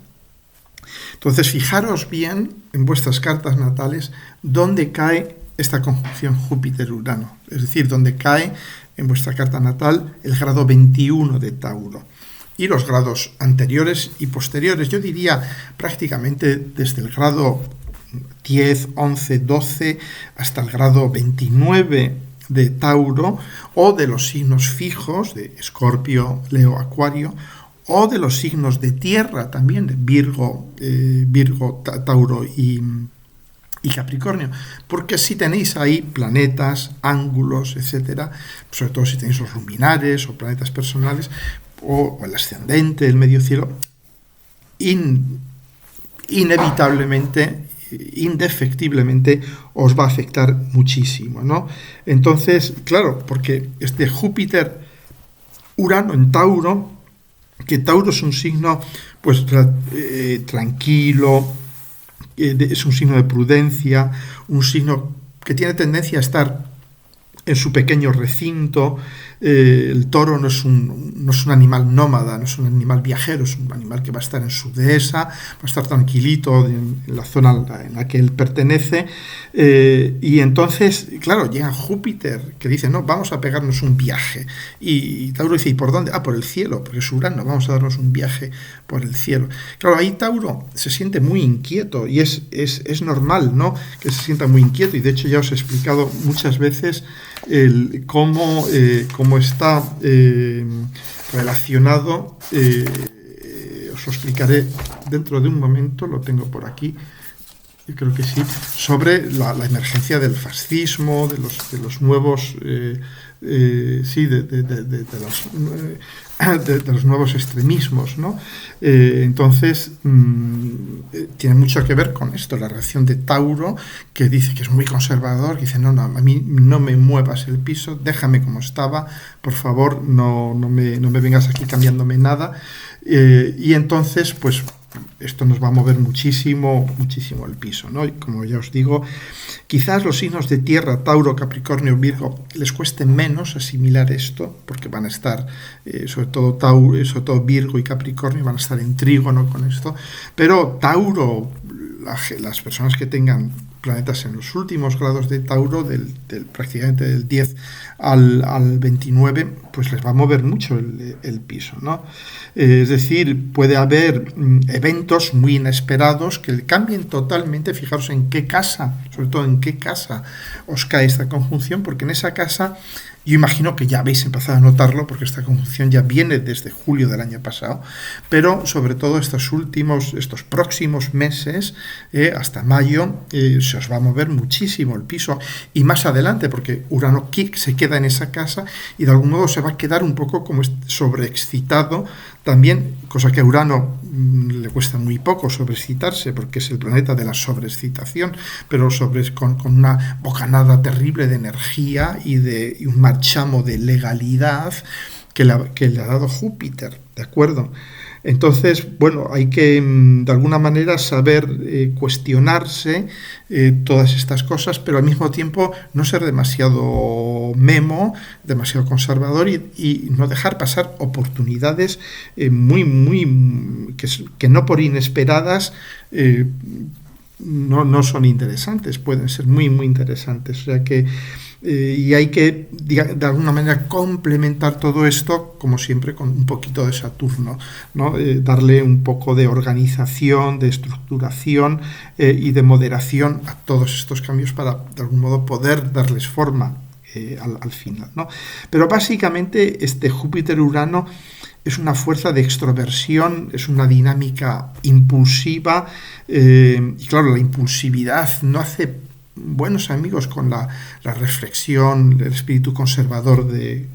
Entonces, fijaros bien en vuestras cartas natales dónde cae esta conjunción Júpiter-Urano, es decir, dónde cae en vuestra carta natal el grado 21 de Tauro. Y los grados anteriores y posteriores, yo diría prácticamente desde el grado 10, 11, 12 hasta el grado 29 de Tauro, o de los signos fijos de Escorpio, Leo, Acuario, o de los signos de tierra también, de Virgo, Tauro y Capricornio, porque si tenéis ahí planetas, ángulos, etcétera, sobre todo si tenéis los luminares o planetas personales, o el ascendente, el medio cielo, inevitablemente, indefectiblemente os va a afectar muchísimo, ¿no? Entonces, claro, porque este Júpiter Urano en Tauro, que Tauro es un signo pues tranquilo, es un signo de prudencia, un signo que tiene tendencia a estar en su pequeño recinto. El toro no es un animal nómada, no es un animal viajero, es un animal que va a estar en su dehesa, va a estar tranquilito en la zona en la que él pertenece, y entonces, claro, llega Júpiter, que dice, no, vamos a pegarnos un viaje, y Tauro dice, ¿y por dónde? Ah, por el cielo, porque es Urano, vamos a darnos un viaje por el cielo. Claro, ahí Tauro se siente muy inquieto, y es normal, ¿no?, que se sienta muy inquieto, y de hecho ya os he explicado muchas veces cómo está relacionado, os lo explicaré dentro de un momento, lo tengo por aquí, yo creo que sí, sobre la emergencia del fascismo, de los nuevos, de los nuevos extremismos, ¿no? Entonces, tiene mucho que ver con esto, la reacción de Tauro, que dice que es muy conservador, que dice, no, a mí no me muevas el piso, déjame como estaba, por favor, no me vengas aquí cambiándome nada. Y entonces, pues, esto nos va a mover muchísimo, muchísimo el piso, ¿no? Y como ya os digo, quizás los signos de tierra, Tauro, Capricornio, Virgo, les cueste menos asimilar esto, porque van a estar, sobre todo Tauro, sobre todo Virgo y Capricornio, van a estar en trígono con esto, pero Tauro, las personas que tengan planetas en los últimos grados de Tauro, prácticamente del 10 al 29, pues les va a mover mucho el piso, ¿no? Es decir, puede haber eventos muy inesperados que cambien totalmente. Fijaros en qué casa, sobre todo en qué casa os cae esta conjunción, porque en esa casa yo imagino que ya habéis empezado a notarlo, porque esta conjunción ya viene desde julio del año pasado, pero sobre todo estos próximos meses, hasta mayo, se os va a mover muchísimo el piso, y más adelante, porque Urano se queda en esa casa y de algún modo se va a quedar un poco como sobreexcitado también, cosa que a Urano le cuesta muy poco sobreexcitarse, porque es el planeta de la sobreexcitación, pero con una bocanada terrible de energía y un marchamo de legalidad que le ha dado Júpiter, ¿de acuerdo? Entonces, bueno, hay que de alguna manera saber cuestionarse todas estas cosas, pero al mismo tiempo no ser demasiado memo, demasiado conservador y no dejar pasar oportunidades que no por inesperadas no son interesantes, pueden ser muy, muy interesantes. O sea que y hay que, de alguna manera, complementar todo esto, como siempre, con un poquito de Saturno, ¿no? Darle un poco de organización, de estructuración y de moderación a todos estos cambios para, de algún modo, poder darles forma al final, ¿no? Pero básicamente este Júpiter-Urano es una fuerza de extroversión, es una dinámica impulsiva, y claro, la impulsividad no hace buenos amigos con la reflexión, el espíritu conservador de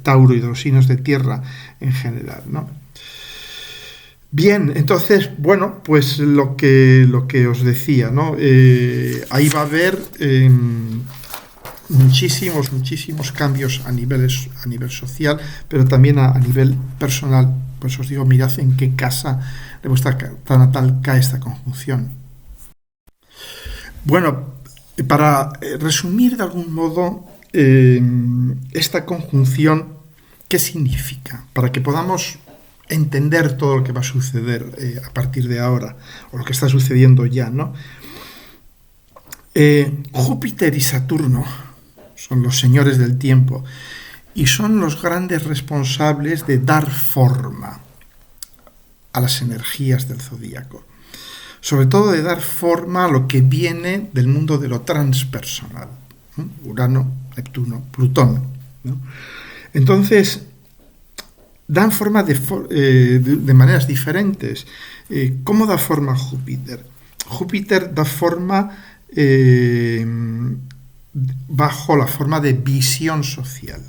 Tauro y de los signos de tierra en general, ¿no? Bien, entonces, bueno, pues lo que os decía, ¿no? Ahí va a haber muchísimos cambios a nivel social, pero también a nivel personal. Por eso os digo, mirad en qué casa de vuestra carta natal cae esta conjunción. Bueno, para resumir de algún modo esta conjunción, ¿qué significa? Para que podamos entender todo lo que va a suceder a partir de ahora, o lo que está sucediendo ya, ¿no? Júpiter y Saturno son los señores del tiempo y son los grandes responsables de dar forma a las energías del zodíaco. Sobre todo de dar forma a lo que viene del mundo de lo transpersonal. Urano, Neptuno, Plutón, ¿no? Entonces, dan forma de maneras diferentes. ¿Cómo da forma Júpiter? Júpiter da forma bajo la forma de visión social,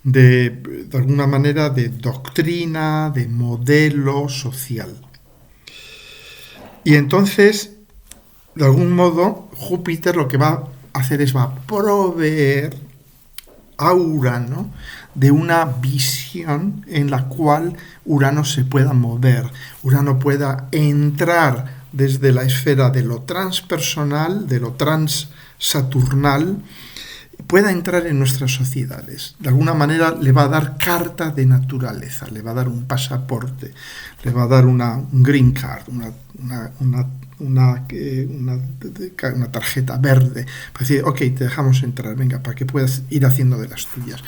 de alguna manera de doctrina, de modelo social. Y entonces, de algún modo, Júpiter lo que va a hacer es va a proveer a Urano de una visión en la cual Urano se pueda mover, Urano pueda entrar desde la esfera de lo transpersonal, de lo transsaturnal, pueda entrar en nuestras sociedades. De alguna manera le va a dar carta de naturaleza, le va a dar un pasaporte, le va a dar un green card, una tarjeta verde, para decir, ok, te dejamos entrar, venga, para que puedas ir haciendo de las tuyas.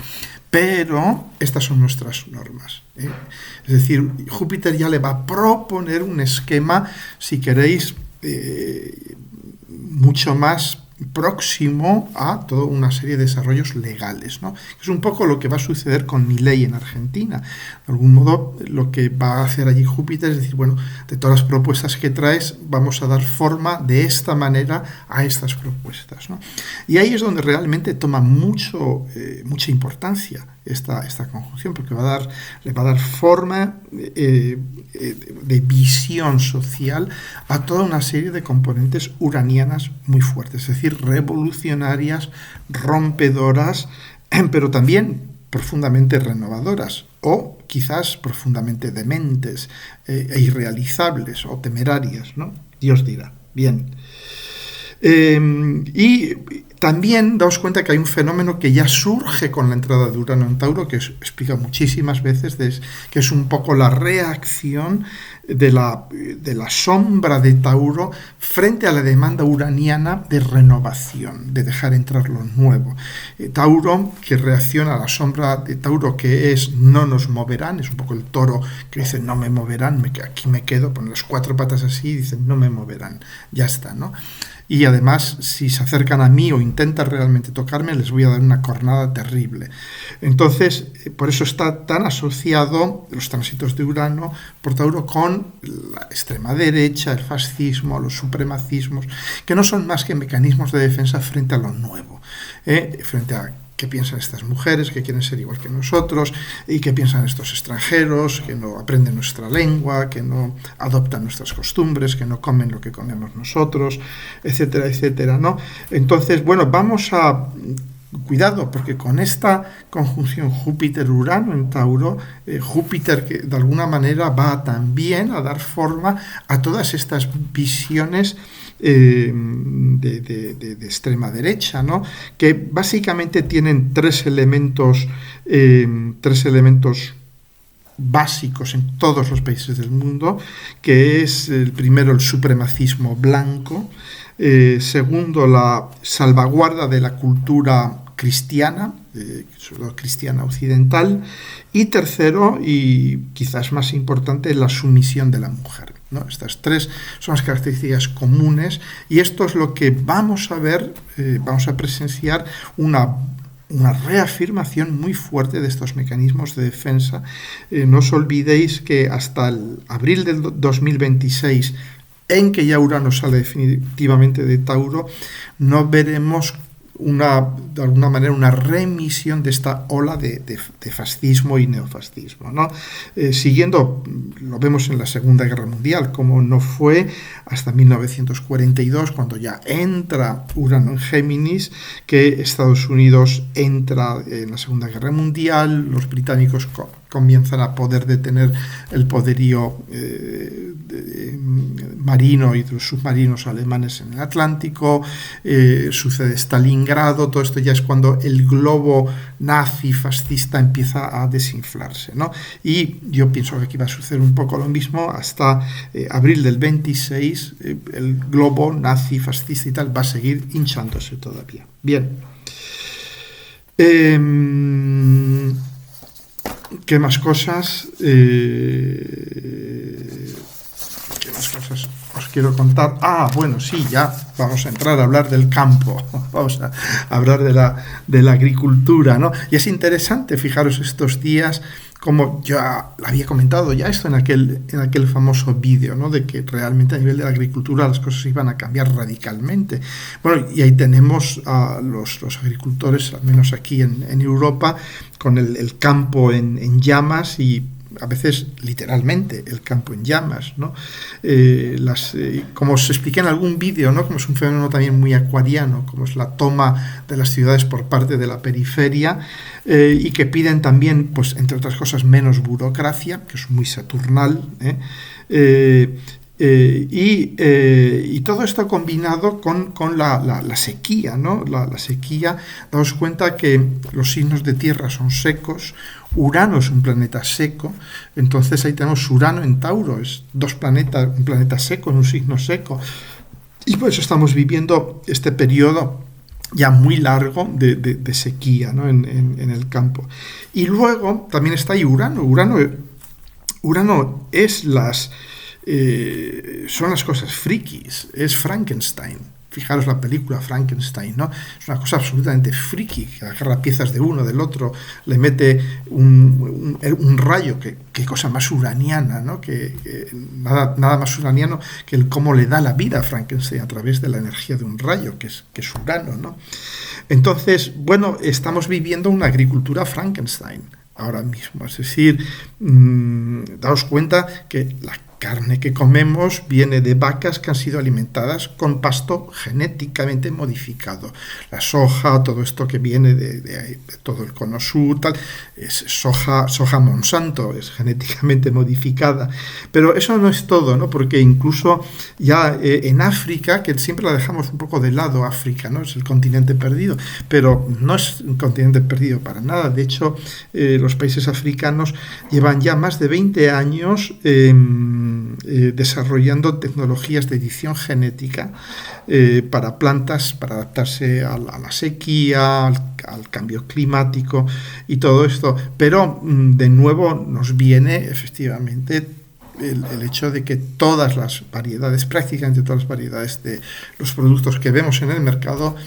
Pero estas son nuestras normas, ¿eh? Es decir, Júpiter ya le va a proponer un esquema, si queréis, mucho más próximo a toda una serie de desarrollos legales, ¿no? Es un poco lo que va a suceder con Milei en Argentina. De algún modo, lo que va a hacer allí Júpiter es decir, bueno, de todas las propuestas que traes, vamos a dar forma de esta manera a estas propuestas, ¿no? Y ahí es donde realmente toma mucha importancia esta conjunción, porque le va a dar forma de visión social a toda una serie de componentes uranianas muy fuertes, es decir, revolucionarias, rompedoras, pero también profundamente renovadoras. o quizás profundamente dementes e irrealizables o temerarias, ¿no? Dios dirá. Bien. Y también daos cuenta que hay un fenómeno que ya surge con la entrada de Urano en Tauro, que explica muchísimas veces, que es un poco la reacción de la sombra de Tauro frente a la demanda uraniana de renovación, de dejar entrar lo nuevo. Tauro, que reacciona a la sombra de Tauro, que es no nos moverán, es un poco el toro que dice no me moverán, aquí me quedo, pone las cuatro patas así y dice no me moverán, ya está, ¿no? Y además, si se acercan a mí o intentan realmente tocarme, les voy a dar una cornada terrible. Entonces, por eso está tan asociado los tránsitos de Urano por Tauro con la extrema derecha, el fascismo, los supremacismos, que no son más que mecanismos de defensa frente a lo nuevo, frente a qué piensan estas mujeres que quieren ser igual que nosotros y qué piensan estos extranjeros que no aprenden nuestra lengua, que no adoptan nuestras costumbres, que no comen lo que comemos nosotros, etcétera, etcétera, ¿no? Entonces, bueno, vamos a... Cuidado, porque con esta conjunción Júpiter-Urano en Tauro, Júpiter que de alguna manera va también a dar forma a todas estas visiones de extrema derecha, ¿no? Que básicamente tienen tres elementos básicos en todos los países del mundo, que es el primero el supremacismo blanco, segundo la salvaguarda de la cultura cristiana, sobre todo cristiana occidental, y tercero, y quizás más importante, la sumisión de la mujer, ¿no? Estas tres son las características comunes y esto es lo que vamos a ver, vamos a presenciar una reafirmación muy fuerte de estos mecanismos de defensa. No os olvidéis que hasta el abril del 2026, en que ya Urano sale definitivamente de Tauro, no veremos de alguna manera una remisión de esta ola de fascismo y neofascismo, ¿no? Siguiendo, lo vemos en la Segunda Guerra Mundial, como no fue hasta 1942, cuando ya entra Urano en Géminis, que Estados Unidos entra en la Segunda Guerra Mundial, los británicos comienzan a poder detener el poderío marino y de los submarinos alemanes en el Atlántico, sucede Stalingrado, todo esto ya es cuando el globo nazi fascista empieza a desinflarse, ¿no? Y yo pienso que aquí va a suceder un poco lo mismo hasta abril del 26, el globo nazi fascista y tal va a seguir hinchándose todavía. Bien. ¿Qué más cosas? ¿Qué más cosas os quiero contar? Bueno, sí, ya vamos a entrar a hablar del campo, vamos a hablar de la agricultura, ¿no? Y es interesante, fijaros estos días, como ya había comentado ya esto en aquel famoso vídeo, ¿no? De que realmente a nivel de la agricultura las cosas iban a cambiar radicalmente. Bueno, y ahí tenemos a los agricultores, al menos aquí en Europa, con el campo en llamas y a veces literalmente el campo en llamas, ¿no? Como os expliqué en algún vídeo, ¿no? Como es un fenómeno también muy acuariano, como es la toma de las ciudades por parte de la periferia, y que piden también, pues entre otras cosas, menos burocracia, que es muy saturnal, y todo esto combinado con la sequía, ¿no? La sequía, daos cuenta que los signos de tierra son secos, Urano es un planeta seco, entonces ahí tenemos Urano en Tauro, es un planeta seco en un signo seco, y por eso estamos viviendo este periodo ya muy largo de sequía, ¿no? en el campo. Y luego también está ahí Urano es son las cosas frikis, es Frankenstein. Fijaros la película Frankenstein, ¿no? Es una cosa absolutamente friki, que agarra piezas de uno, del otro, le mete un rayo, qué cosa más uraniana, ¿no? Que nada más uraniano que el cómo le da la vida a Frankenstein a través de la energía de un rayo, que es Urano, ¿no? Entonces, bueno, estamos viviendo una agricultura Frankenstein ahora mismo, es decir, daos cuenta que la carne que comemos viene de vacas que han sido alimentadas con pasto genéticamente modificado. La soja, todo esto que viene de todo el cono sur, tal, es soja Monsanto, es genéticamente modificada. Pero eso no es todo, ¿no? Porque incluso ya en África, que siempre la dejamos un poco de lado, África, ¿no? Es el continente perdido, pero no es un continente perdido para nada. De hecho, los países africanos llevan ya más de 20 años desarrollando tecnologías de edición genética para plantas, para adaptarse a la sequía, al cambio climático y todo esto. Pero de nuevo nos viene efectivamente el hecho de que todas las variedades, prácticamente todas las variedades de los productos que vemos en el mercado,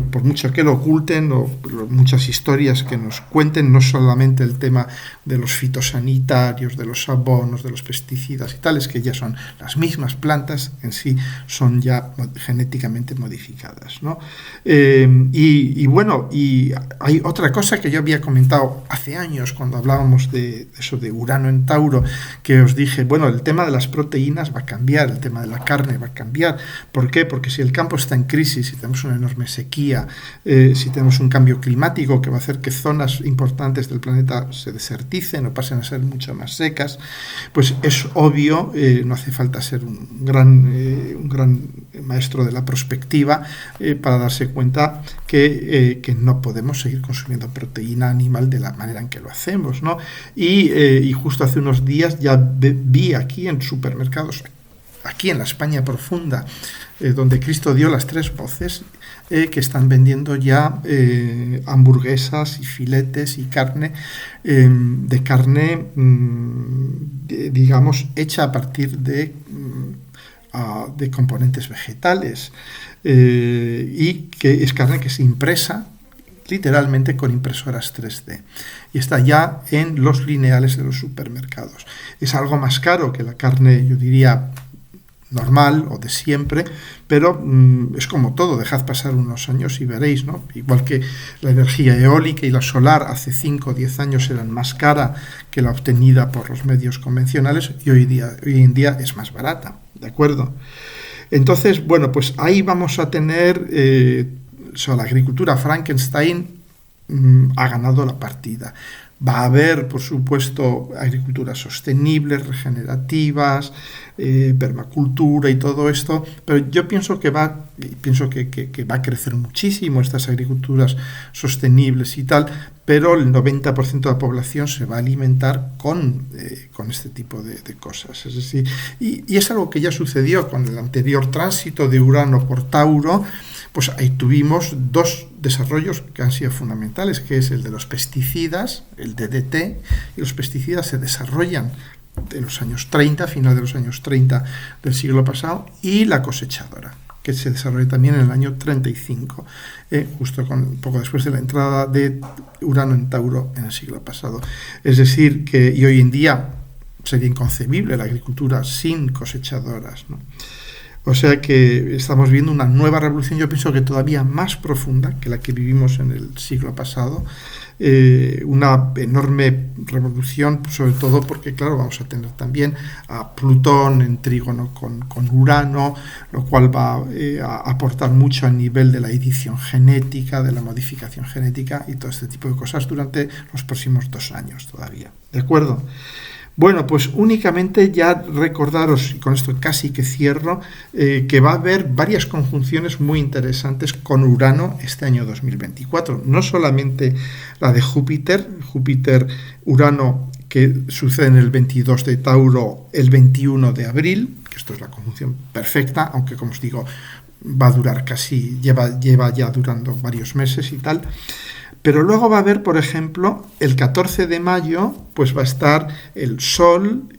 por mucho que lo oculten o muchas historias que nos cuenten, no solamente el tema de los fitosanitarios, de los abonos, de los pesticidas y tales, que ya son las mismas plantas en sí, son ya genéticamente modificadas, ¿no? Y bueno, y hay otra cosa que yo había comentado hace años cuando hablábamos de eso de Urano en Tauro, que os dije, bueno, el tema de las proteínas va a cambiar, el tema de la carne va a cambiar. ¿Por qué? Porque si el campo está en crisis, si tenemos una enorme sequía, si tenemos un cambio climático que va a hacer que zonas importantes del planeta se deserticen o pasen a ser mucho más secas, pues es obvio, no hace falta ser un gran maestro de la prospectiva para darse cuenta que no podemos seguir consumiendo proteína animal de la manera en que lo hacemos, ¿no? Y justo hace unos días ya vi aquí en supermercados, aquí en la España profunda, donde Cristo dio las tres voces, que están vendiendo ya hamburguesas y filetes y carne, de carne, digamos, hecha a partir de componentes vegetales, y que es carne que se impresa literalmente con impresoras 3D y está ya en los lineales de los supermercados. Es algo más caro que la carne, yo diría, normal o de siempre, pero es como todo, dejad pasar unos años y veréis, ¿no? Igual que la energía eólica y la solar hace 5 o 10 años eran más cara que la obtenida por los medios convencionales, y hoy en día es más barata, ¿de acuerdo? Entonces, bueno, pues ahí vamos a tener la agricultura Frankenstein ha ganado la partida. Va a haber, por supuesto, agriculturas sostenibles, regenerativas, permacultura y todo esto, pero yo pienso que va a crecer muchísimo estas agriculturas sostenibles y tal, pero el 90% de la población se va a alimentar con este tipo de cosas. Es decir, y es algo que ya sucedió con el anterior tránsito de Urano por Tauro. Pues ahí tuvimos dos desarrollos que han sido fundamentales, que es el de los pesticidas, el DDT, y los pesticidas se desarrollan de los años 30, final de los años 30 del siglo pasado, y la cosechadora, que se desarrolló también en el año 35, justo un poco después de la entrada de Urano en Tauro en el siglo pasado. Es decir, que y hoy en día sería inconcebible la agricultura sin cosechadoras, ¿no? O sea que estamos viendo una nueva revolución, yo pienso que todavía más profunda que la que vivimos en el siglo pasado, una enorme revolución, sobre todo porque, claro, vamos a tener también a Plutón en trígono con Urano, lo cual va a aportar mucho a nivel de la edición genética, de la modificación genética y todo este tipo de cosas durante los próximos 2 años todavía. ¿De acuerdo? Bueno, pues únicamente ya recordaros, y con esto casi que cierro, que va a haber varias conjunciones muy interesantes con Urano este año 2024. No solamente la de Júpiter-Urano, que sucede en el 22 de Tauro, el 21 de abril, que esto es la conjunción perfecta, aunque como os digo, va a durar lleva ya durando varios meses y tal. Pero luego va a haber, por ejemplo, el 14 de mayo, pues va a estar el Sol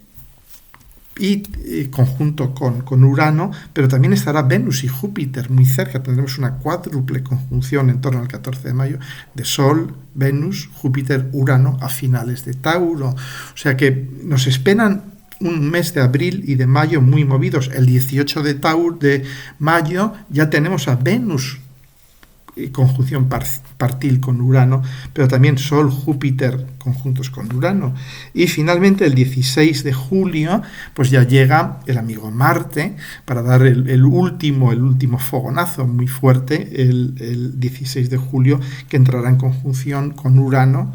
y conjunto con Urano, pero también estará Venus y Júpiter muy cerca. Tendremos una cuádruple conjunción en torno al 14 de mayo de Sol, Venus, Júpiter, Urano a finales de Tauro. O sea que nos esperan un mes de abril y de mayo muy movidos. El 18 de mayo ya tenemos a Venus conjunción partil con Urano, pero también Sol-Júpiter conjuntos con Urano. Y finalmente el 16 de julio pues ya llega el amigo Marte para dar el último fogonazo muy fuerte el 16 de julio, que entrará en conjunción con Urano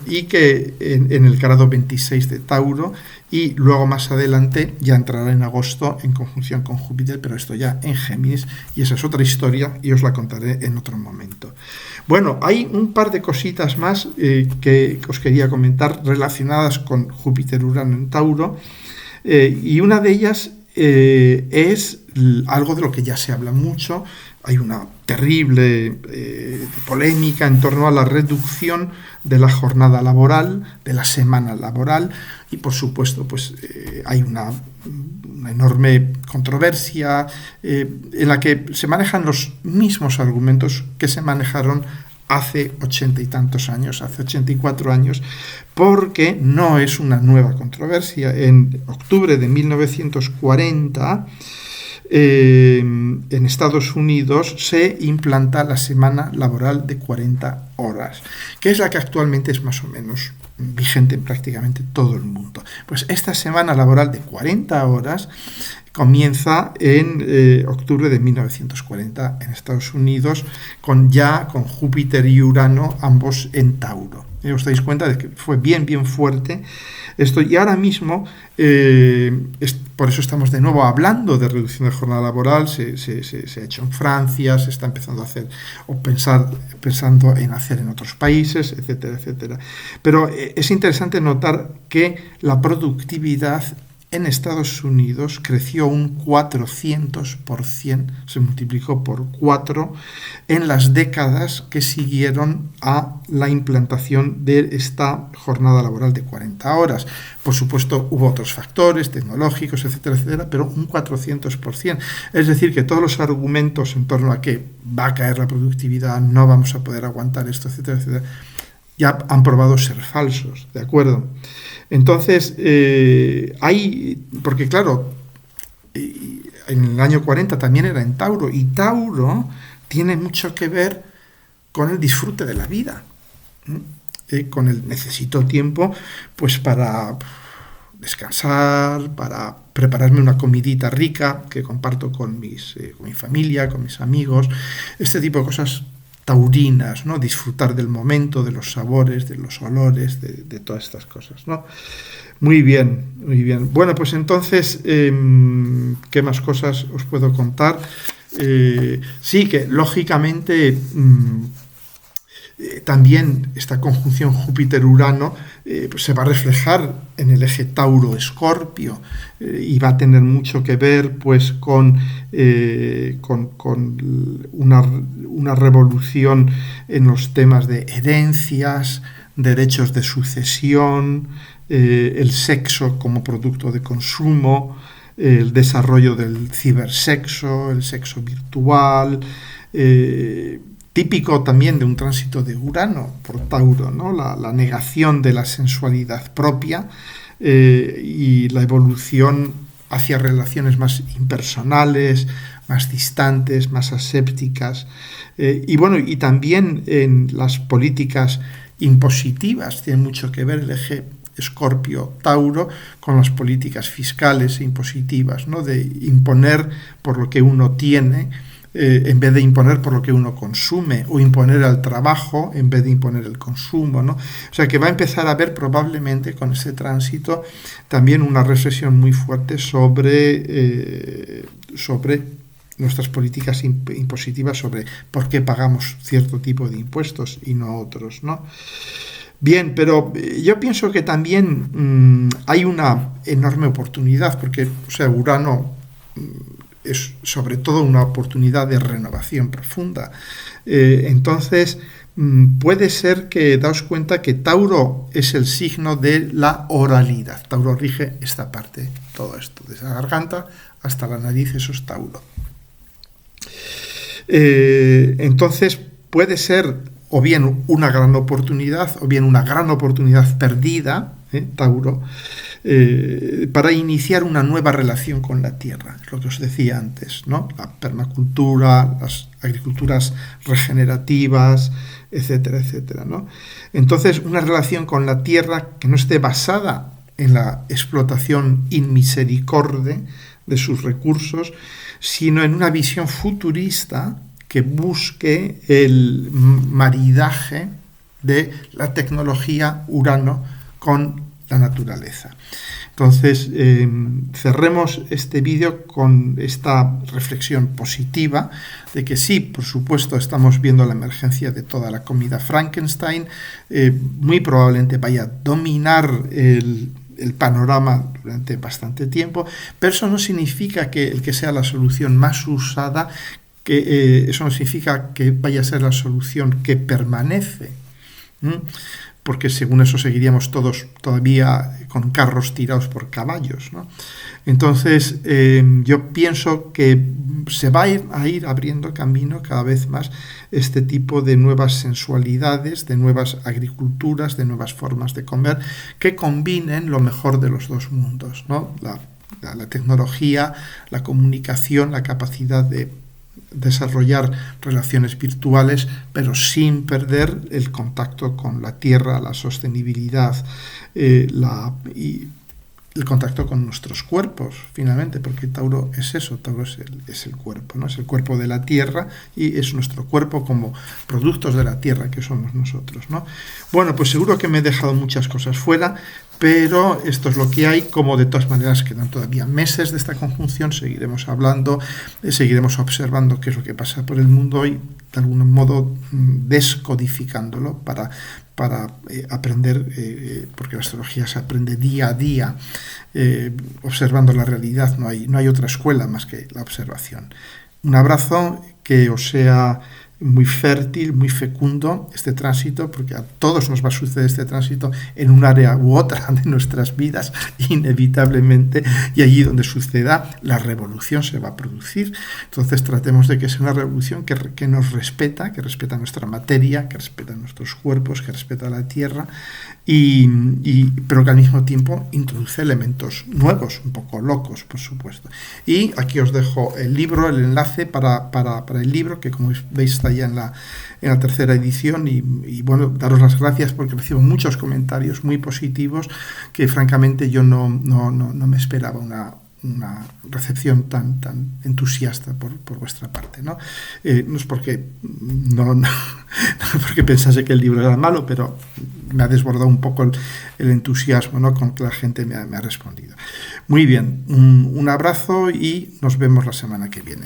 y que en el grado 26 de Tauro, y luego más adelante ya entrará en agosto en conjunción con Júpiter, pero esto ya en Géminis, y esa es otra historia y os la contaré en otro momento. Bueno, hay un par de cositas más que os quería comentar relacionadas con Júpiter-Urano en Tauro, y una de ellas es algo de lo que ya se habla mucho. Hay una terrible polémica en torno a la reducción de la jornada laboral, de la semana laboral, y por supuesto pues hay una enorme controversia en la que se manejan los mismos argumentos que se manejaron hace 80 y tantos años, hace 84 años, porque no es una nueva controversia. En octubre de 1940, en Estados Unidos se implanta la semana laboral de 40 horas, que es la que actualmente es más o menos vigente en prácticamente todo el mundo. Pues esta semana laboral de 40 horas comienza en octubre de 1940 en Estados Unidos, con Júpiter y Urano ambos en Tauro. Os dais cuenta de que fue bien fuerte esto, y ahora mismo por eso estamos de nuevo hablando de reducción de jornada laboral. Se ha hecho en Francia, se está empezando a hacer o pensando en hacer en otros países, etcétera, etcétera. Pero es interesante notar que la productividad en Estados Unidos creció un 400%, se multiplicó por 4 en las décadas que siguieron a la implantación de esta jornada laboral de 40 horas. Por supuesto, hubo otros factores tecnológicos, etcétera, etcétera, pero un 400%. Es decir, que todos los argumentos en torno a que va a caer la productividad, no vamos a poder aguantar esto, etcétera, etcétera, ya han probado ser falsos, ¿de acuerdo? Entonces, porque claro, en el año 40 también era en Tauro, y Tauro tiene mucho que ver con el disfrute de la vida, con el necesito tiempo pues para descansar, para prepararme una comidita rica que comparto con mi familia, con mis amigos, este tipo de cosas taurinas, ¿no? Disfrutar del momento, de los sabores, de los olores, de todas estas cosas, ¿no? Muy bien, muy bien. Bueno, pues entonces, ¿qué más cosas os puedo contar? Sí, que lógicamente también esta conjunción Júpiter-Urano pues se va a reflejar en el eje Tauro-Escorpio, y va a tener mucho que ver pues con una revolución en los temas de herencias, derechos de sucesión, el sexo como producto de consumo, el desarrollo del cibersexo, el sexo virtual, típico también de un tránsito de Urano por Tauro, ¿no? La negación de la sensualidad propia y la evolución hacia relaciones más impersonales, más distantes, más asépticas. Y también en las políticas impositivas tiene mucho que ver el eje Escorpio-Tauro con las políticas fiscales e impositivas, ¿no? De imponer por lo que uno tiene, en vez de imponer por lo que uno consume, o imponer al trabajo en vez de imponer el consumo, ¿no? O sea que va a empezar a haber probablemente con ese tránsito también una reflexión muy fuerte sobre nuestras políticas impositivas, sobre por qué pagamos cierto tipo de impuestos y no otros, ¿no? Bien, pero yo pienso que también hay una enorme oportunidad, porque Urano es sobre todo una oportunidad de renovación profunda. Entonces, puede ser que daos cuenta que Tauro es el signo de la oralidad. Tauro rige esta parte, todo esto, desde la garganta hasta la nariz, eso es Tauro. Entonces, puede ser o bien una gran oportunidad, o bien una gran oportunidad perdida, Tauro, para iniciar una nueva relación con la tierra, es lo que os decía antes, ¿no? La permacultura, las agriculturas regenerativas, etcétera, etcétera, ¿no? Entonces, una relación con la tierra que no esté basada en la explotación inmisericorde de sus recursos, sino en una visión futurista que busque el maridaje de la tecnología Urano con la naturaleza. Entonces, cerremos este vídeo con esta reflexión positiva de que sí, por supuesto, estamos viendo la emergencia de toda la comida Frankenstein, muy probablemente vaya a dominar el panorama durante bastante tiempo, pero eso no significa que el que sea la solución más usada, que eso no significa que vaya a ser la solución que permanece, porque según eso seguiríamos todos todavía con carros tirados por caballos, ¿no? Entonces, yo pienso que se va a ir abriendo camino cada vez más este tipo de nuevas sensualidades, de nuevas agriculturas, de nuevas formas de comer, que combinen lo mejor de los dos mundos, ¿no? La tecnología, la comunicación, la capacidad de desarrollar relaciones virtuales, pero sin perder el contacto con la tierra, la sostenibilidad, y el contacto con nuestros cuerpos, finalmente, porque Tauro es eso, Tauro es el cuerpo, ¿no? Es el cuerpo de la tierra y es nuestro cuerpo como productos de la tierra que somos nosotros, ¿no? Bueno, pues seguro que me he dejado muchas cosas fuera, pero esto es lo que hay. Como de todas maneras quedan todavía meses de esta conjunción, seguiremos hablando, seguiremos observando qué es lo que pasa por el mundo y de algún modo descodificándolo para aprender, porque la astrología se aprende día a día, observando la realidad. No hay otra escuela más que la observación. Un abrazo, que os sea muy fértil, muy fecundo este tránsito, porque a todos nos va a suceder este tránsito en un área u otra de nuestras vidas, inevitablemente, y allí donde suceda, la revolución se va a producir. Entonces tratemos de que sea una revolución que nos respeta, que respeta nuestra materia, que respeta nuestros cuerpos, que respeta la tierra, pero que al mismo tiempo introduce elementos nuevos, un poco locos, por supuesto. Y aquí os dejo el libro, el enlace para el libro, que como veis está ya en la tercera edición, y bueno, daros las gracias porque recibo muchos comentarios muy positivos, que francamente yo no me esperaba una recepción tan entusiasta por vuestra parte, ¿no? No es porque no porque pensase que el libro era malo, pero me ha desbordado un poco el entusiasmo, ¿no?, con que la gente me ha respondido. Muy bien, un abrazo y nos vemos la semana que viene.